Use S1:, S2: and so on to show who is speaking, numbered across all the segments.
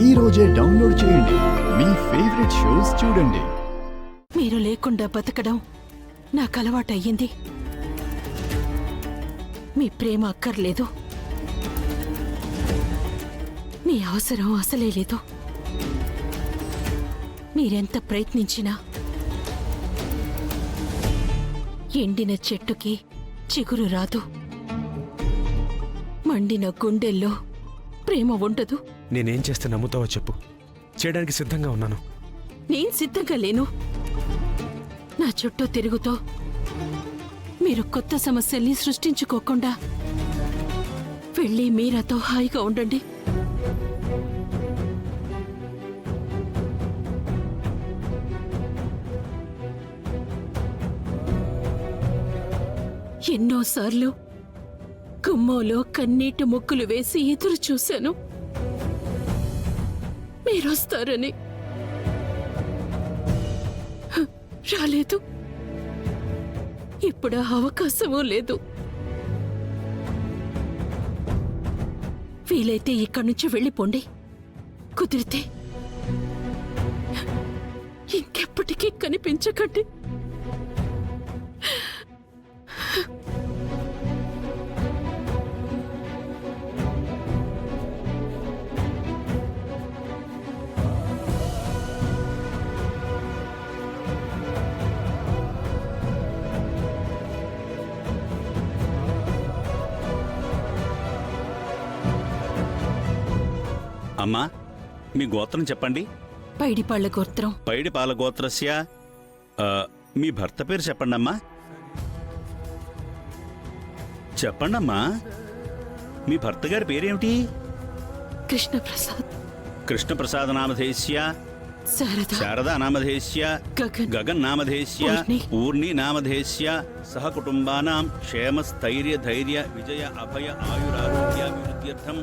S1: ఈ రోజే డౌన్లోడ్ చేయండి. మీ ఫేవరెట్ షోస్ చూడండి.
S2: మీరు లేకుండా బతకడం నాకు అలవాటయ్యింది. మీ ప్రేమ అక్కర్లేదు, మీ అవసరం అసలే లేదు. మీరెంత ప్రయత్నించినా ఎండిన చెట్టుకి చిగురు రాదు, మండిన గుండెల్లో ప్రేమ ఉండదు.
S3: నేనేం చేస్తే నమ్ముతావో చెప్పు. చేయడానికి సిద్ధంగా ఉన్నాను.
S2: నేను సిద్ధంగా లేను. నా చుట్టూ తిరుగుతో మీరు కొత్త సమస్యల్ని సృష్టించుకోకుండా వెళ్ళి మీరాతో హాయిగా ఉండండి. ఎన్నోసార్లు గుమ్మోలో కన్నీటి ముక్కులు వేసి ఎదురు చూశాను మీరొస్తారని. రాలేదు. ఇప్పుడు అవకాశమూ లేదు. వీలైతే ఇక్కడి నుంచి వెళ్ళిపోండి. కుదిరితే ఇంకెప్పటికీ కనిపించకండి.
S4: అమ్మా, మీ గోత్రం చెప్పండి.
S2: పైడిపాళ్ల గోత్రం.
S4: పైడిపాల గోత్రస్య. మీ భర్త పేరు చెప్పండమ్మా. చెప్పండమ్మా, మీ భర్త గారి పేరేమిటి?
S2: కృష్ణప్రసాద్.
S4: కృష్ణప్రసాద్ నామధేస్య. శారదా నామధేస్య. గగన్ నామధేస్య. పూర్ణి నామధేస్య. సహ కుటుంబానాం క్షేమ స్థైర్య ధైర్య విజయ అభయ ఆయురారోగ్యాభివృద్ధ్యర్థం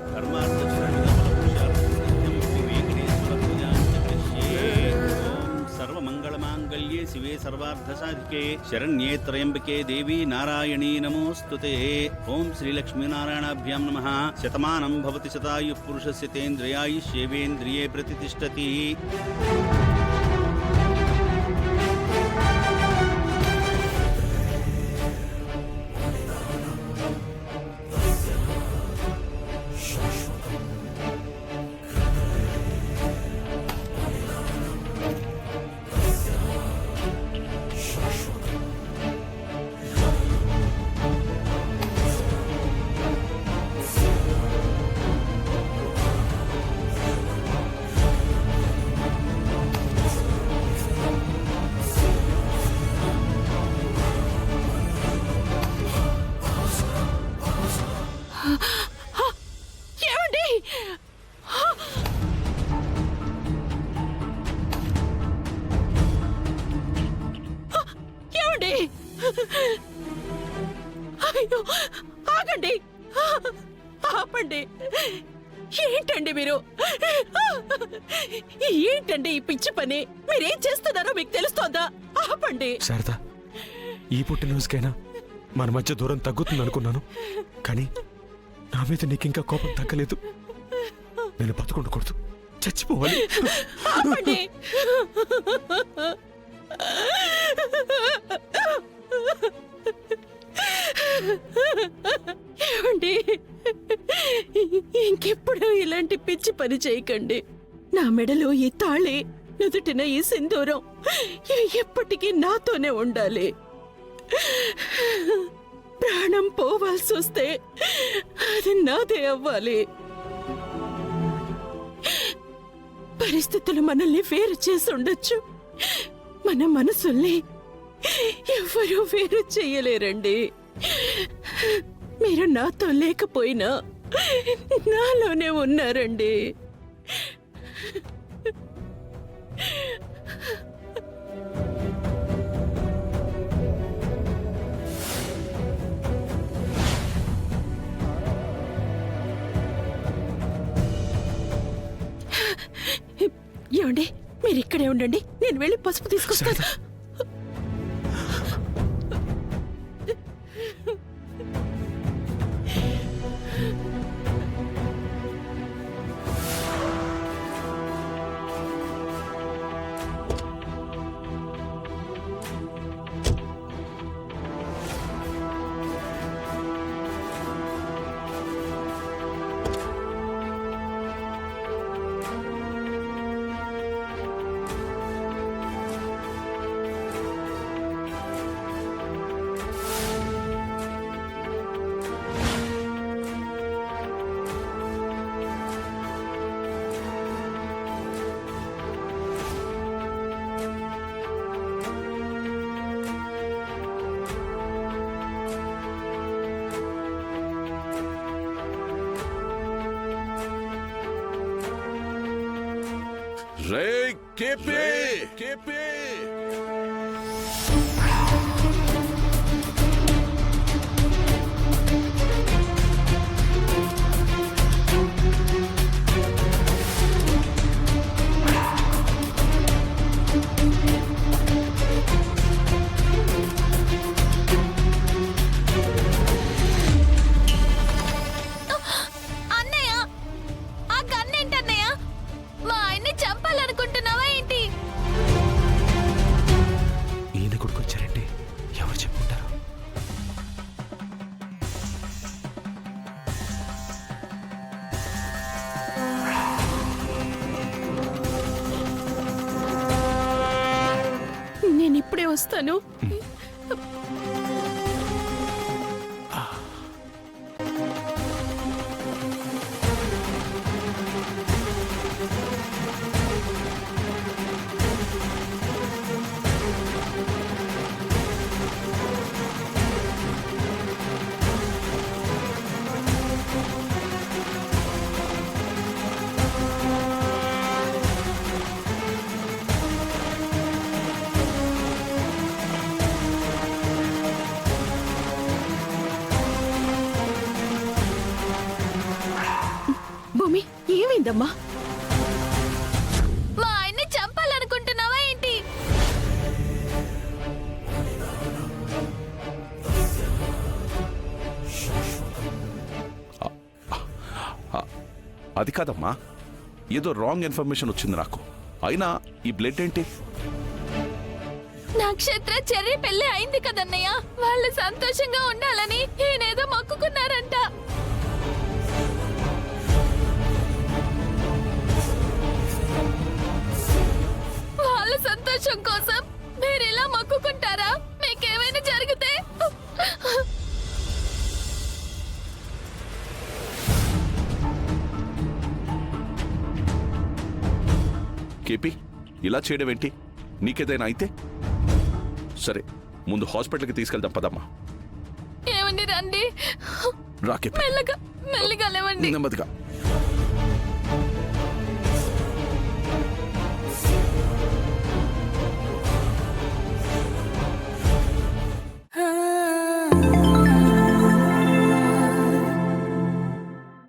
S4: సర్వమంగళమాంగళ్యే శివే సర్వార్థసాధికే శరణ్యే త్రయంబకే దేవీ నారాయణీ నమోస్తుతే. ఓం శ్రీలక్ష్మీనారాయణాభ్యాం నమః. శతమానం భవతి శతాయుః పురుషస్య తేంద్రియాయుష్యేవేంద్రియే ప్రతిష్ఠతి.
S2: ఏమండి? ఏమండి? అయ్యో, ఆగండి, ఆపండి. ఏంటండి మీరు? ఏంటండి ఈ పిచ్చి పని? మీరేం చేస్తున్నారో మీకు తెలుస్తోందా? ఆపండి.
S3: శారదా, ఈ పుట్టినరోజుకైనా మన మధ్య దూరం తగ్గుతుంది అనుకున్నాను, కానీ నా మీద నీకింకా కోపం తగ్గలేదు. నేను బతుకుండకూడదు, చచ్చిపోవాలి.
S2: ఆపండి. ఏమండి, ఇంకెప్పుడు ఇలాంటి పిచ్చి పని చేయకండి. నా మెడలో ఈ తాళి, నుదుటిన ఈ సింధూరం ఎప్పటికీ నాతోనే ఉండాలి. ప్రాణం పోవాల్సి వస్తే అది నాదే అవ్వాలి. పరిస్థితులు మనల్ని వేరు చేసి ఉండొచ్చు, మన మనసుల్ని ఎవరూ వేరు చెయ్యలేరండి. మీరు నాతో లేకపోయినా నాలోనే ఉన్నారండి. ఏమండి, మీరు ఇక్కడే ఉండండి, నేను వెళ్ళి పసుపు తీసుకొస్తాను.
S5: రే కేపీ కేపీ
S6: అన్నయ్య ఆ గన్నేంటన్నయ్య మా ఆయన్ని చంపాలనుకుంటున్నావా ఏంటి?
S3: ఈయన కొడుకొచ్చారంటే ఎవరు చెప్పుకుంటారు?
S2: నేను ఇప్పుడే వస్తాను. భూమి, ఏమైందమ్మా?
S6: మా ఆయన్ని చంపాలనుకుంటున్నావా ఏంటి?
S5: అది కాదమ్మా, ఏదో రాంగ్ ఇన్ఫర్మేషన్ వచ్చింది నాకు. అయినా ఈ బ్లడ్ ఏంటి?
S6: నక్షత్ర చెర్రీ పెళ్లి అయింది కదన్నయ్య, వాళ్ళు సంతోషంగా ఉండాలని ఈయనేదో మొక్కుకున్నారంట. వాళ్ళ సంతోషం కోసం మీరు ఇలా మొక్కుకుంటారా? మీకేమైనా జరిగితే
S5: కేపీ, ఇలా చేయడం ఏంటి? నీకేదైనా అయితే? సరే, ముందు హాస్పిటల్కి తీసుకెళ్దాం పదమ్మా.
S6: ఏమండి రండి,
S5: రా కేపీ,
S6: మెల్లగా మెల్లిగా లేవండి.
S5: నెమ్మదిగా.